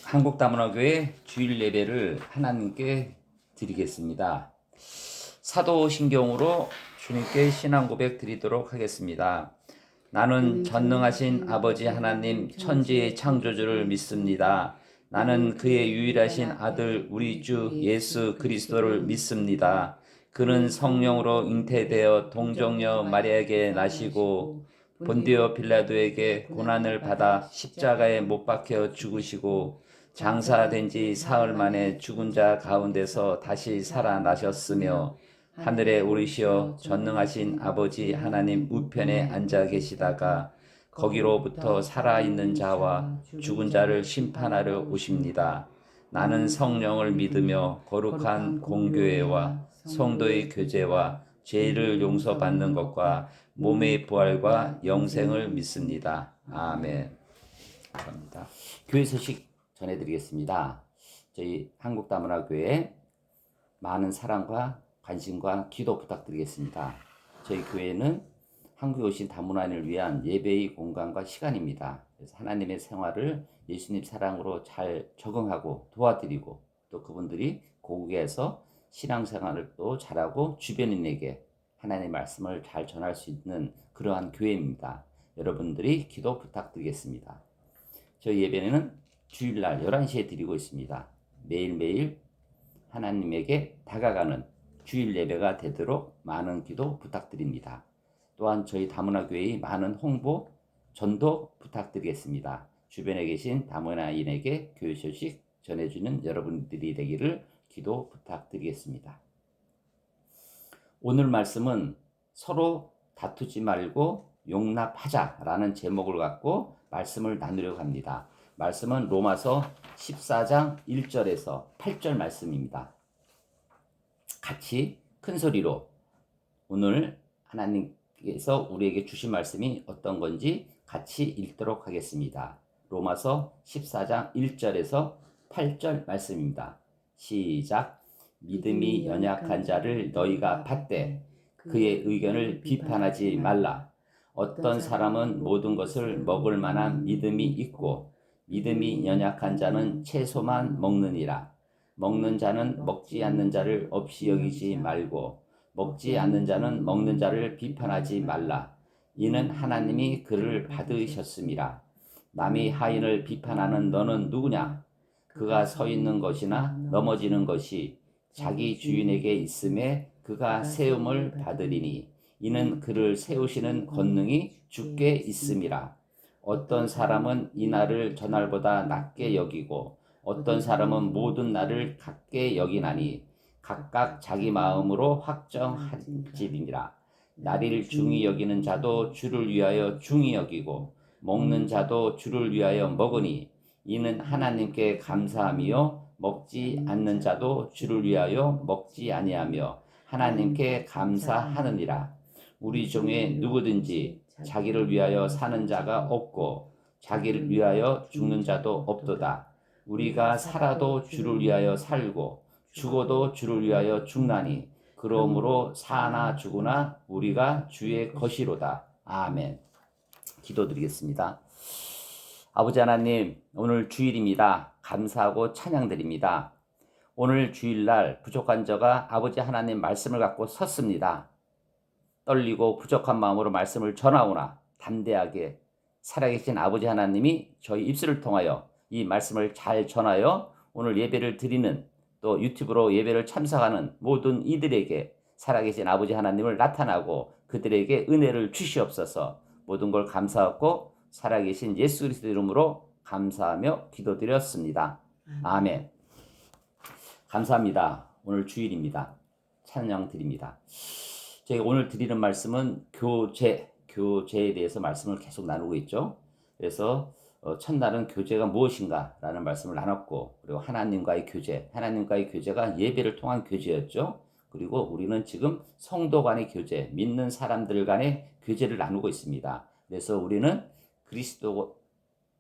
한국다문화교회 주일 예배를 하나님께 드리겠습니다. 사도신경으로 주님께 신앙 고백 드리도록 하겠습니다. 나는 전능하신 아버지 하나님 천지의 창조주를 믿습니다. 나는 그의 유일하신 아들 우리 주 예수 그리스도를 믿습니다. 그는 성령으로 잉태되어 동정녀 마리아에게 나시고 본디오 빌라도에게 고난을 받아 십자가에 못 박혀 죽으시고 장사된 지 사흘 만에 죽은 자 가운데서 다시 살아나셨으며 하늘에 오르시어 전능하신 아버지 하나님 우편에 앉아 계시다가 거기로부터 살아있는 자와 죽은 자를 심판하려 오십니다. 나는 성령을 믿으며 거룩한 공교회와 성도의 교제와 죄를 용서받는 것과 몸의 부활과 영생을 믿습니다. 아멘. 감사합니다. 교회 소식 전해드리겠습니다. 저희 한국다문화교회 많은 사랑과 관심과 기도 부탁드리겠습니다. 저희 교회는 한국에 오신 다문화인을 위한 예배의 공간과 시간입니다. 그래서 하나님의 생활을 예수님 사랑으로 잘 적응하고 도와드리고 또 그분들이 고국에서 신앙생활을 또 잘하고 주변인에게 하나님의 말씀을 잘 전할 수 있는 그러한 교회입니다. 여러분들이 기도 부탁드리겠습니다. 저희 예배는 주일날 11시에 드리고 있습니다. 매일매일 하나님에게 다가가는 주일 예배가 되도록 많은 기도 부탁드립니다. 또한 저희 다문화교회의 많은 홍보, 전도 부탁드리겠습니다. 주변에 계신 다문화인에게 교회 소식 전해주는 여러분들이 되기를 기도 부탁드리겠습니다. 오늘 말씀은 서로 다투지 말고 용납하자라는 제목을 갖고 말씀을 나누려고 합니다. 말씀은 로마서 14장 1절에서 8절 말씀입니다. 같이 큰 소리로 오늘 하나님께서 우리에게 주신 말씀이 어떤 건지 같이 읽도록 하겠습니다. 로마서 14장 1절에서 8절 말씀입니다. 시작. 믿음이 연약한 자를 너희가 받되 그의 의견을 비판하지 말라. 어떤 사람은 모든 것을 먹을 만한 믿음이 있고 믿음이 연약한 자는 채소만 먹느니라. 먹는 자는 먹지 않는 자를 없이 여기지 말고 먹지 않는 자는 먹는 자를 비판하지 말라. 이는 하나님이 그를 받으셨음이라. 남이 하인을 비판하는 너는 누구냐? 그가 서 있는 것이나 넘어지는 것이 자기 주인에게 있음에 그가 세움을 받으리니 이는 그를 세우시는 권능이 주께 있음이라. 어떤 사람은 이 날을 저 날보다 낮게 여기고 어떤 사람은 모든 날을 같게 여기나니 각각 자기 마음으로 확정할지니라. 날을 중히 여기는 자도 주를 위하여 중히 여기고 먹는 자도 주를 위하여 먹으니 이는 하나님께 감사함이요 먹지 않는 자도 주를 위하여 먹지 아니하며 하나님께 감사하느니라. 우리 중에 누구든지 자기를 위하여 사는 자가 없고 자기를 위하여 죽는 자도 없도다. 우리가 살아도 주를 위하여 살고 죽어도 주를 위하여 죽나니 그러므로 사나 죽으나 우리가 주의 것이로다. 아멘. 기도드리겠습니다. 아버지 하나님, 오늘 주일입니다. 감사하고 찬양드립니다. 오늘 주일날 부족한 저가 아버지 하나님 말씀을 갖고 섰습니다. 떨리고 부족한 마음으로 말씀을 전하오나 담대하게 살아계신 아버지 하나님이 저희 입술을 통하여 이 말씀을 잘 전하여 오늘 예배를 드리는 또 유튜브로 예배를 참석하는 모든 이들에게 살아계신 아버지 하나님을 나타나고 그들에게 은혜를 주시옵소서. 모든 걸 감사하고 살아계신 예수 그리스도 이름으로 감사하며 기도드렸습니다. 아멘. 감사합니다. 오늘 주일입니다. 찬양 드립니다. 제가 오늘 드리는 말씀은 교제에 대해서 말씀을 계속 나누고 있죠. 그래서 첫날은 교제가 무엇인가 라는 말씀을 나눴고 그리고 하나님과의 교제가 예배를 통한 교제였죠. 그리고 우리는 지금 성도 간의 교제, 믿는 사람들 간의 교제를 나누고 있습니다. 그래서 우리는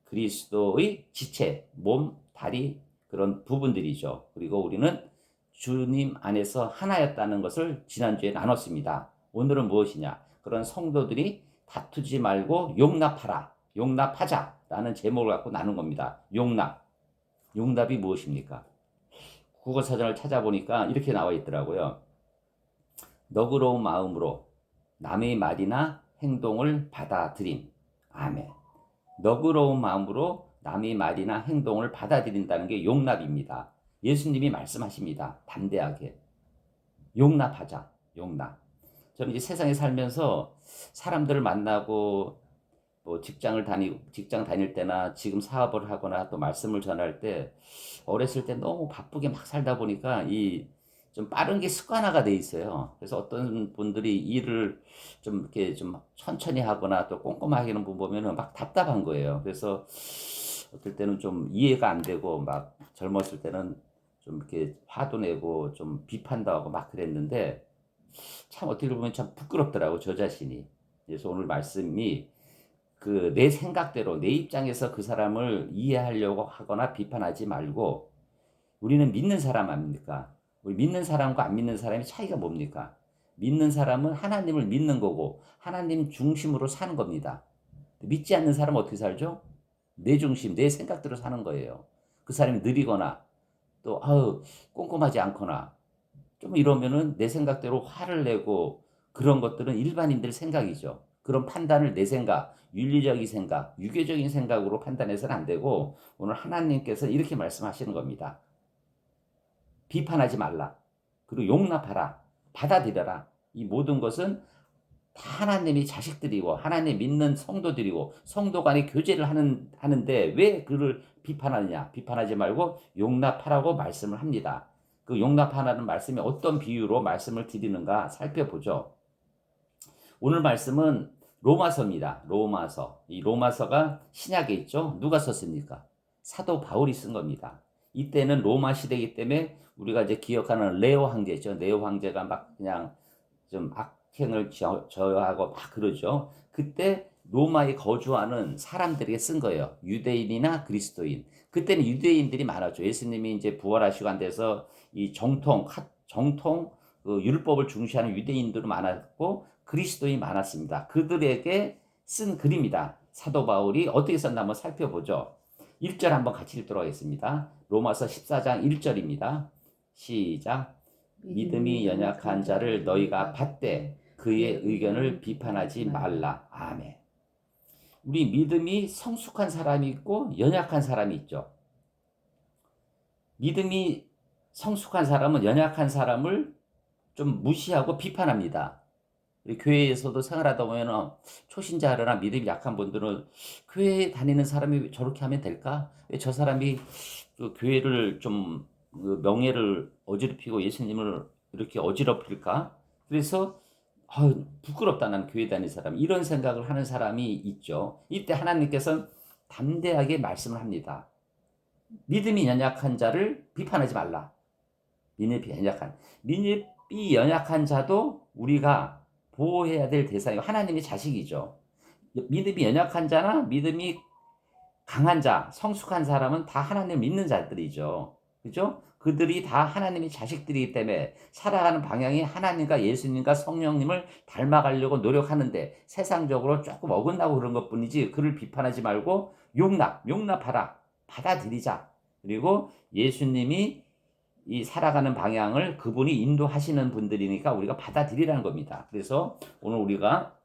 그리스도의 지체, 몸, 다리 그런 부분들이죠. 그리고 우리는 주님 안에서 하나였다는 것을 지난주에 나눴습니다. 오늘은 무엇이냐? 그런 성도들이 다투지 말고 용납하자라는 제목을 갖고 나눈 겁니다. 용납. 용납이 무엇입니까? 국어사전을 찾아보니까 이렇게 나와 있더라고요. 너그러운 마음으로 남의 말이나 행동을 받아들임. 아멘. 너그러운 마음으로 남의 말이나 행동을 받아들인다는 게 용납입니다. 예수님이 말씀하십니다. 담대하게. 용납하자. 용납. 저는 이제 세상에 살면서 사람들을 만나고 뭐 직장 다닐 때나 지금 사업을 하거나 또 말씀을 전할 때 어렸을 때 너무 바쁘게 막 살다 보니까 이 좀 빠른 게 습관화가 돼 있어요. 그래서 어떤 분들이 일을 좀 이렇게 좀 천천히 하거나 또 꼼꼼하게 하는 분 보면은 막 답답한 거예요. 그래서 어떨 때는 좀 이해가 안 되고 막 젊었을 때는 좀 이렇게 화도 내고 좀 비판도 하고 막 그랬는데 참 어떻게 보면 참 부끄럽더라고 저 자신이. 그래서 오늘 말씀이 그 내 생각대로 내 입장에서 그 사람을 이해하려고 하거나 비판하지 말고 우리는 믿는 사람 아닙니까? 우리 믿는 사람과 안 믿는 사람의 차이가 뭡니까? 믿는 사람은 하나님을 믿는 거고 하나님 중심으로 사는 겁니다. 믿지 않는 사람은 어떻게 살죠? 내 중심, 내 생각대로 사는 거예요. 그 사람이 느리거나 또 꼼꼼하지 않거나 좀 이러면은 내 생각대로 화를 내고 그런 것들은 일반인들 생각이죠. 그런 판단을 내 생각, 윤리적인 생각, 유교적인 생각으로 판단해서는 안 되고 오늘 하나님께서 이렇게 말씀하시는 겁니다. 비판하지 말라. 그리고 용납하라. 받아들여라. 이 모든 것은 다 하나님이 자식들이고 하나님 믿는 성도들이고 성도 간에 교제를 하는데 왜 그를 비판하느냐. 비판하지 말고 용납하라고 말씀을 합니다. 그 용납하라는 말씀이 어떤 비유로 말씀을 드리는가 살펴보죠. 오늘 말씀은 로마서입니다. 로마서. 이 로마서가 신약에 있죠. 누가 썼습니까? 사도 바울이 쓴 겁니다. 이때는 로마 시대이기 때문에 우리가 이제 기억하는 레오 황제죠. 레오 황제가 막 그냥 좀 악행을 저하고 막 그러죠. 그때 로마에 거주하는 사람들에게 쓴 거예요. 유대인이나 그리스도인. 그때는 유대인들이 많았죠. 예수님이 이제 부활하시고 한 데서 이 정통 그 율법을 중시하는 유대인들도 많았고 그리스도인이 많았습니다. 그들에게 쓴 글입니다. 사도 바울이 어떻게 썼나 한번 살펴보죠. 1절 한번 같이 읽도록 하겠습니다. 로마서 14장 1절입니다. 시작. 믿음이 연약한 자를 너희가 받되 그의 의견을 비판하지 말라. 아멘. 우리 믿음이 성숙한 사람이 있고 연약한 사람이 있죠. 믿음이 성숙한 사람은 연약한 사람을 좀 무시하고 비판합니다. 교회에서도 생활하다 보면 초신자나 믿음이 약한 분들은 교회에 다니는 사람이 저렇게 하면 될까? 왜 저 사람이 그 교회를 좀 명예를 어지럽히고 예수님을 이렇게 어지럽힐까? 그래서 부끄럽다 나는 교회 다니는 사람 이런 생각을 하는 사람이 있죠. 이때 하나님께서는 담대하게 말씀을 합니다. 믿음이 연약한 자를 비판하지 말라. 믿음이 연약한 자도 우리가 보호해야 될 대상이 하나님의 자식이죠. 믿음이 연약한 자나 믿음이 강한 자, 성숙한 사람은 다 하나님을 믿는 자들이죠. 그죠? 그들이 다 하나님의 자식들이기 때문에 살아가는 방향이 하나님과 예수님과 성령님을 닮아가려고 노력하는데 세상적으로 조금 어긋나고 그런 것 뿐이지 그를 비판하지 말고 용납하라. 받아들이자. 그리고 예수님이 이 살아가는 방향을 그분이 인도하시는 분들이니까 우리가 받아들이라는 겁니다. 그래서 오늘 우리가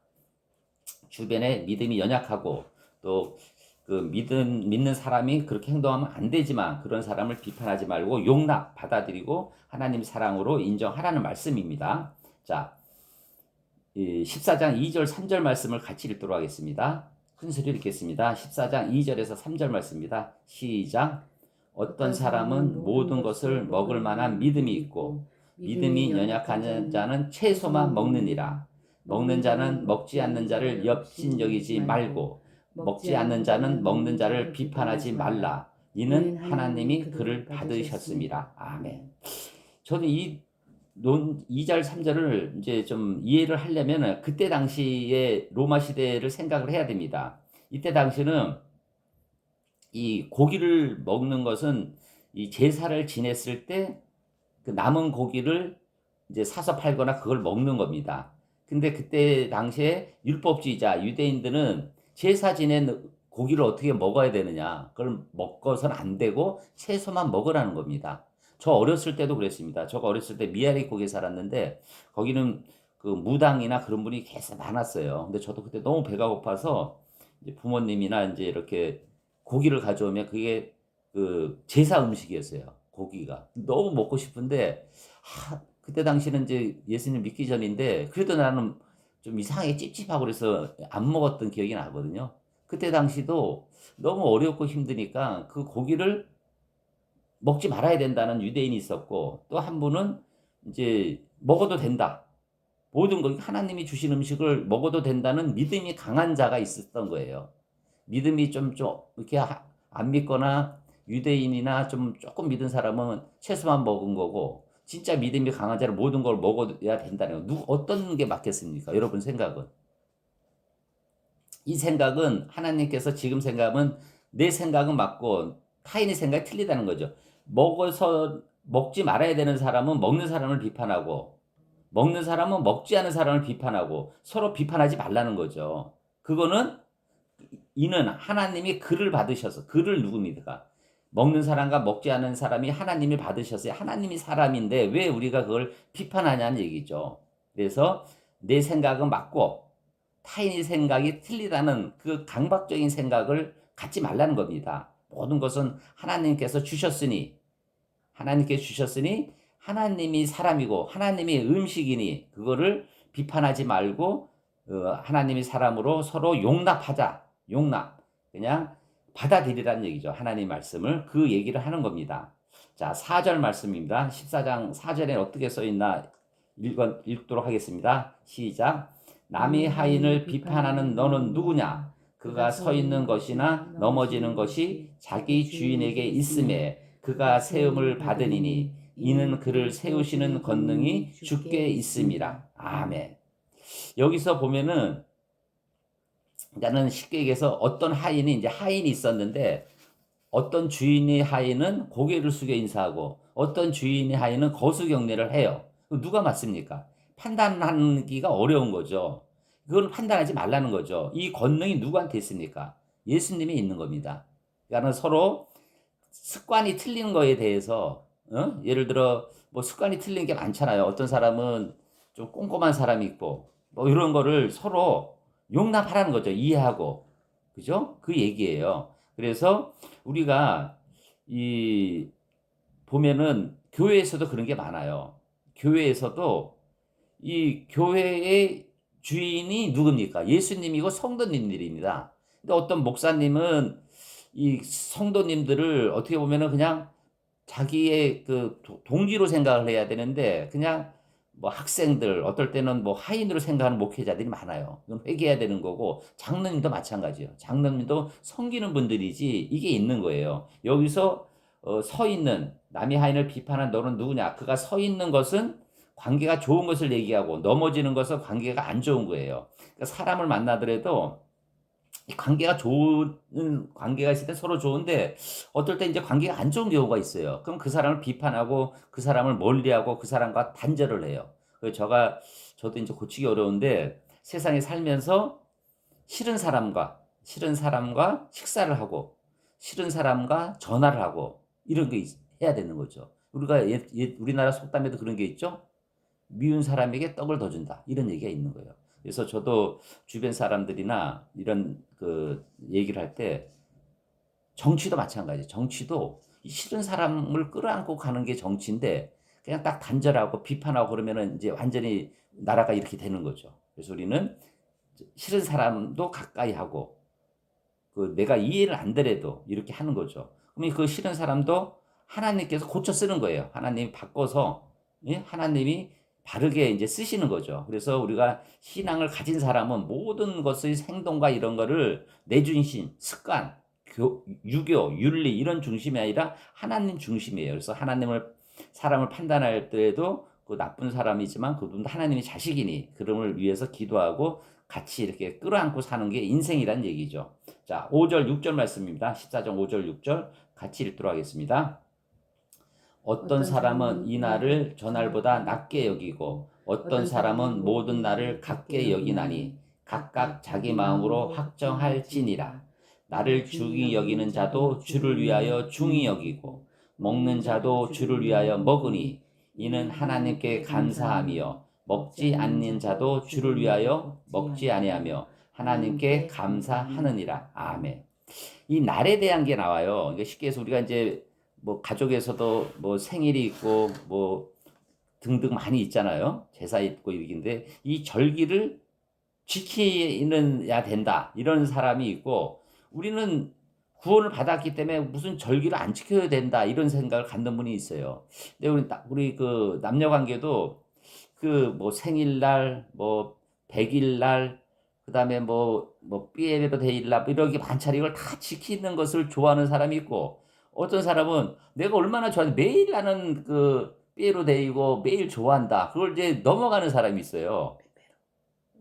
주변에 믿음이 연약하고 또 그 믿는 사람이 그렇게 행동하면 안 되지만 그런 사람을 비판하지 말고 받아들이고 하나님 사랑으로 인정하라는 말씀입니다. 자, 14장 2절 3절 말씀을 같이 읽도록 하겠습니다. 큰 소리로 읽겠습니다. 14장 2절에서 3절 말씀입니다. 시작. 어떤 사람은 모든 것을 먹을 만한 믿음이 있고 믿음이 연약한 자는 채소만 먹느니라. 먹는 자는 먹지 않는 자를 엽신여기지 말고 먹지 않는 자는 먹는 자를 비판하지 말라. 이는 하나님이 그를 받으셨습니다. 아멘. 저는 이 2절 3절을 이제 좀 이해를 하려면 그때 당시에 로마 시대를 생각을 해야 됩니다. 이때 당시는 이 고기를 먹는 것은 이 제사를 지냈을 때 그 남은 고기를 이제 사서 팔거나 그걸 먹는 겁니다. 근데 그때 당시에 율법주의자 유대인들은 제사 지낸 고기를 어떻게 먹어야 되느냐. 그걸 먹어서는 안 되고 채소만 먹으라는 겁니다. 저 어렸을 때도 그랬습니다. 제가 어렸을 때 미아리국에 살았는데 거기는 그 무당이나 그런 분이 계속 많았어요. 근데 저도 그때 너무 배가 고파서 이제 부모님이나 이제 이렇게 고기를 가져오면 그게 그 제사 음식이었어요. 고기가. 너무 먹고 싶은데 그때 당시는 이제 예수님 믿기 전인데 그래도 나는 좀 이상하게 찝찝하고 그래서 안 먹었던 기억이 나거든요. 그때 당시도 너무 어렵고 힘드니까 그 고기를 먹지 말아야 된다는 유대인이 있었고 또 한 분은 이제 먹어도 된다. 모든 거 하나님이 주신 음식을 먹어도 된다는 믿음이 강한 자가 있었던 거예요. 믿음이 좀 이렇게 안 믿거나 유대인이나 좀 조금 믿은 사람은 채소만 먹은 거고 진짜 믿음이 강한 자는 모든 걸 먹어야 된다는 거. 어떤 게 맞겠습니까? 여러분 생각은. 이 생각은 하나님께서 지금 생각은 내 생각은 맞고 타인의 생각이 틀리다는 거죠. 먹어서 먹지 말아야 되는 사람은 먹는 사람을 비판하고 먹는 사람은 먹지 않은 사람을 비판하고 서로 비판하지 말라는 거죠. 그거는 이는 하나님이 글을 받으셔서 글을 누굽니까? 먹는 사람과 먹지 않은 사람이 하나님이 받으셨어요. 하나님이 사람인데 왜 우리가 그걸 비판하냐는 얘기죠. 그래서 내 생각은 맞고 타인의 생각이 틀리다는 그 강박적인 생각을 갖지 말라는 겁니다. 모든 것은 하나님께 주셨으니 하나님이 사람이고 하나님이 음식이니 그거를 비판하지 말고 하나님이 사람으로 서로 용납하자. 용납. 그냥 받아들이라는 얘기죠. 하나님 말씀을 그 얘기를 하는 겁니다. 자, 4절 말씀입니다. 14장 4절에 어떻게 써 있나 읽도록 하겠습니다. 시작. 남이 하인을 비판하는 너는 누구냐? 그가 서 있는 것이나 넘어지는 것이 자기 주인에게 있음에 그가 세움을 받으니니 이는 그를 세우시는 권능이 주께 있음이라. 아멘. 여기서 보면은 나는 쉽게 얘기해서 어떤 하인이 이제 하인이 있었는데 어떤 주인의 하인은 고개를 숙여 인사하고 어떤 주인의 하인은 거수경례를 해요. 누가 맞습니까? 판단하기가 어려운 거죠. 그건 판단하지 말라는 거죠. 이 권능이 누구한테 있습니까? 예수님이 있는 겁니다. 그러니까 서로 습관이 틀린 거에 대해서 예를 들어 뭐 습관이 틀린 게 많잖아요. 어떤 사람은 좀 꼼꼼한 사람이 있고 뭐 이런 거를 서로 용납하라는 거죠. 이해하고 그죠? 그 얘기예요. 그래서 우리가 이 보면은 교회에서도 그런 게 많아요. 교회에서도 이 교회의 주인이 누굽니까? 예수님이고 성도님들입니다. 근데 어떤 목사님은 이 성도님들을 어떻게 보면은 그냥 자기의 그 동기로 생각을 해야 되는데 그냥 뭐 학생들 어떨 때는 뭐 하인으로 생각하는 목회자들이 많아요. 그건 회개해야 되는 거고 장로님도 마찬가지예요. 장로님도 섬기는 분들이지 이게 있는 거예요. 여기서 서 있는 남이 하인을 비판한 너는 누구냐? 그가 서 있는 것은 관계가 좋은 것을 얘기하고 넘어지는 것은 관계가 안 좋은 거예요. 그러니까 사람을 만나더라도 관계가 좋은 관계가 있을 때 서로 좋은데 어떨 때 이제 관계가 안 좋은 경우가 있어요. 그럼 그 사람을 비판하고 그 사람을 멀리하고 그 사람과 단절을 해요. 그래서 저도 이제 고치기 어려운데 세상에 살면서 싫은 사람과 식사를 하고 싫은 사람과 전화를 하고 이런 게 해야 되는 거죠. 우리가 우리나라 속담에도 그런 게 있죠. 미운 사람에게 떡을 더 준다. 이런 얘기가 있는 거예요. 그래서 저도 주변 사람들이나 이런 그 얘기를 할 때 정치도 마찬가지예요. 정치도 싫은 사람을 끌어안고 가는 게 정치인데 그냥 딱 단절하고 비판하고 그러면은 이제 완전히 나라가 이렇게 되는 거죠. 그래서 우리는 싫은 사람도 가까이 하고 그 내가 이해를 안 되래도 이렇게 하는 거죠. 그러면 그 싫은 사람도 하나님께서 고쳐 쓰는 거예요. 하나님이 바꿔서 하나님이 바르게 이제 쓰시는 거죠. 그래서 우리가 신앙을 가진 사람은 모든 것의 행동과 이런 거를 내 중심, 습관, 유교, 윤리 이런 중심이 아니라 하나님 중심이에요. 그래서 사람을 판단할 때에도 그 나쁜 사람이지만 그분도 하나님의 자식이니 그름을 위해서 기도하고 같이 이렇게 끌어안고 사는 게 인생이란 얘기죠. 자, 5절, 6절 말씀입니다. 14장 5절, 6절 같이 읽도록 하겠습니다. 어떤 사람은 이 날을 저날보다 낮게 여기고 어떤 사람은 모든 날을 같게 여기나니 각각 자기 마음으로 확정할지니라. 나를 중히 여기는 자도 주를 위하여 중히 여기고 먹는 자도 주를 위하여 먹으니 이는 하나님께 감사함이요 먹지 않는 자도 주를 위하여 먹지 아니하며 하나님께 감사하느니라. 아멘. 이 날에 대한 게 나와요. 그러니까 쉽게 해서 우리가 이제 뭐 가족에서도 뭐 생일이 있고 뭐 등등 많이 있잖아요. 제사 있고 이러긴데 이 절기를 지키는야 된다. 이런 사람이 있고 우리는 구원을 받았기 때문에 무슨 절기를 안 지켜야 된다. 이런 생각을 갖는 분이 있어요. 근데 우리 그 남녀 관계도 그 뭐 생일날 뭐 100일날 그다음에 뭐 삐에베로 데일날 이렇게 반차리 이걸 다 지키는 것을 좋아하는 사람이 있고 어떤 사람은 내가 얼마나 좋아하는데 매일 나는 그 삐에로 데이고 매일 좋아한다. 그걸 이제 넘어가는 사람이 있어요.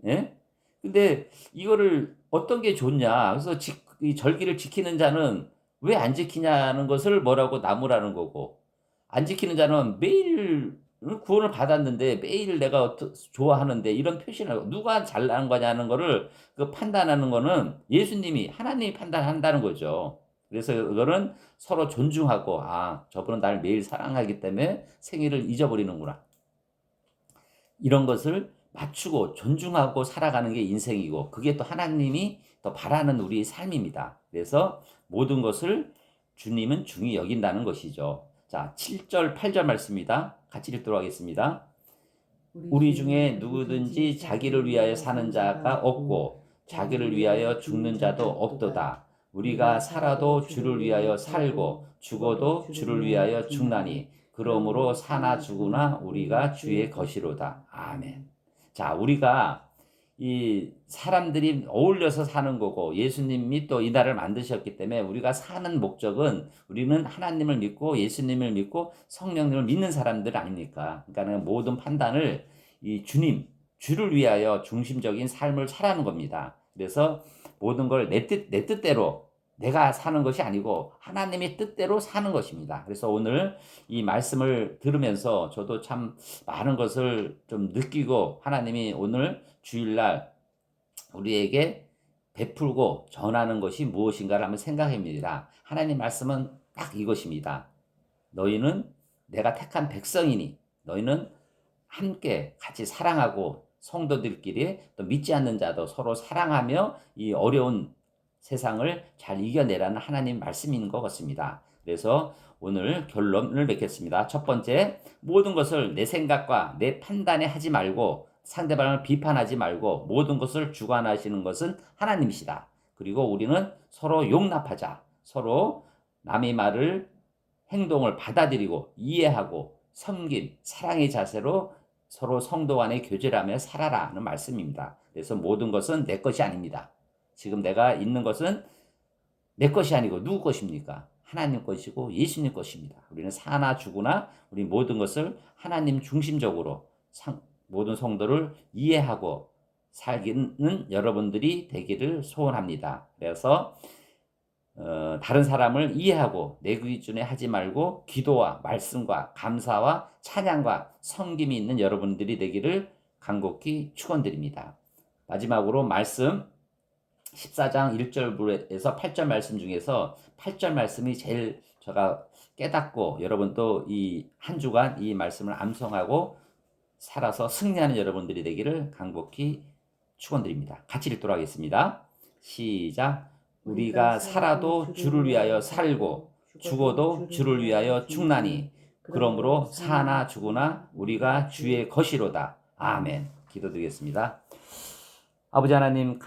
예? 근데 이거를 어떤 게 좋냐? 그래서 이 절기를 지키는 자는 왜 안 지키냐는 것을 뭐라고 나무라는 거고, 안 지키는 자는 매일 구원을 받았는데 매일 내가 좋아하는데 이런 표시를 하고 누가 잘난 거냐는 거를 그 판단하는 거는 예수님이 하나님이 판단한다는 거죠. 그래서 그거는 서로 존중하고 아 저분은 나를 매일 사랑하기 때문에 생일을 잊어버리는구나. 이런 것을 맞추고 존중하고 살아가는 게 인생이고 그게 또 하나님이 또 바라는 우리의 삶입니다. 그래서 모든 것을 주님은 중히 여긴다는 것이죠. 자, 7절, 8절 말씀입니다. 같이 읽도록 하겠습니다. 우리 중에 누구든지 자기를 위하여 사는 자가 없고 자기를 위하여 죽는 자도 없도다. 우리가 살아도 주를 위하여 살고 죽어도 주를 위하여 죽나니 그러므로 사나 죽으나 우리가 주의 것이로다. 아멘. 자, 우리가 이 사람들이 어울려서 사는 거고 예수님이 또 이 나라를 만드셨기 때문에 우리가 사는 목적은 우리는 하나님을 믿고 예수님을 믿고 성령님을 믿는 사람들 아닙니까? 그러니까 모든 판단을 이 주를 위하여 중심적인 삶을 살아가는 겁니다. 그래서 모든 걸 내 뜻대로 내가 사는 것이 아니고 하나님의 뜻대로 사는 것입니다. 그래서 오늘 이 말씀을 들으면서 저도 참 많은 것을 좀 느끼고 하나님이 오늘 주일날 우리에게 베풀고 전하는 것이 무엇인가를 한번 생각해봅니다. 하나님 말씀은 딱 이것입니다. 너희는 내가 택한 백성이니 너희는 함께 같이 사랑하고 성도들끼리 또 믿지 않는 자도 서로 사랑하며 이 어려운 세상을 잘 이겨내라는 하나님 말씀인 것 같습니다. 그래서 오늘 결론을 맺겠습니다. 첫 번째, 모든 것을 내 생각과 내 판단에 하지 말고 상대방을 비판하지 말고 모든 것을 주관하시는 것은 하나님이시다. 그리고 우리는 서로 용납하자. 서로 남의 말을 행동을 받아들이고 이해하고 섬김, 사랑의 자세로 서로 성도 간의 교제라며 살아라는 말씀입니다. 그래서 모든 것은 내 것이 아닙니다. 지금 내가 있는 것은 내 것이 아니고 누구 것입니까? 하나님 것이고 예수님 것입니다. 우리는 사나 죽으나 우리 모든 것을 하나님 중심적으로 모든 성도를 이해하고 살기는 여러분들이 되기를 소원합니다. 그래서 다른 사람을 이해하고 내 기준에 하지 말고 기도와 말씀과 감사와 찬양과 섬김이 있는 여러분들이 되기를 간곡히 축원드립니다. 마지막으로 말씀 14장 1절에서 8절 말씀 중에서 8절 말씀이 제일 제가 깨닫고 여러분 또 이 한 주간 이 말씀을 암송하고 살아서 승리하는 여러분들이 되기를 간곡히 축원드립니다. 같이 읽도록 하겠습니다. 시작. 우리가 살아도 주를 위하여 살고 죽어도 주를 위하여 죽나니 그러므로 사나 죽으나 우리가 주의 것이로다. 아멘. 기도드리겠습니다. 아버지 하나님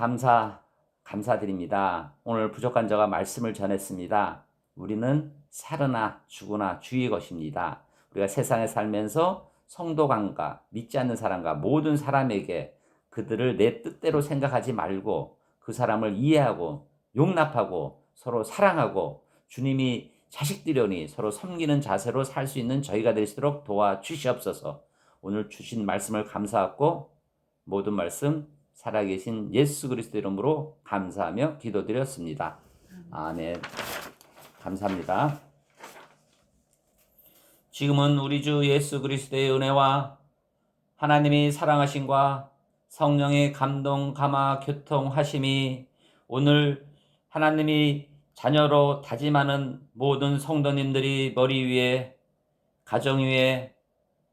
감사드립니다. 오늘 부족한 자가 말씀을 전했습니다. 우리는 살으나 죽으나 주의 것입니다. 우리가 세상에 살면서 성도간과 믿지 않는 사람과 모든 사람에게 그들을 내 뜻대로 생각하지 말고 그 사람을 이해하고 용납하고 서로 사랑하고 주님이 자식들이오니 서로 섬기는 자세로 살 수 있는 저희가 될 수 있도록 도와주시옵소서. 오늘 주신 말씀을 감사하고 모든 말씀 살아계신 예수 그리스도 이름으로 감사하며 기도드렸습니다. 아멘. 감사합니다. 지금은 우리 주 예수 그리스도의 은혜와 하나님의 사랑하심과 성령의 감동, 감화, 교통하심이 오늘 하나님이 자녀로 다짐하는 모든 성도님들이 머리 위에, 가정 위에,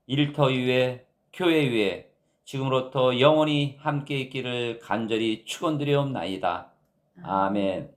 일터 위에, 교회 위에 지금부터 영원히 함께 있기를 간절히 축원드리옵나이다. 아멘.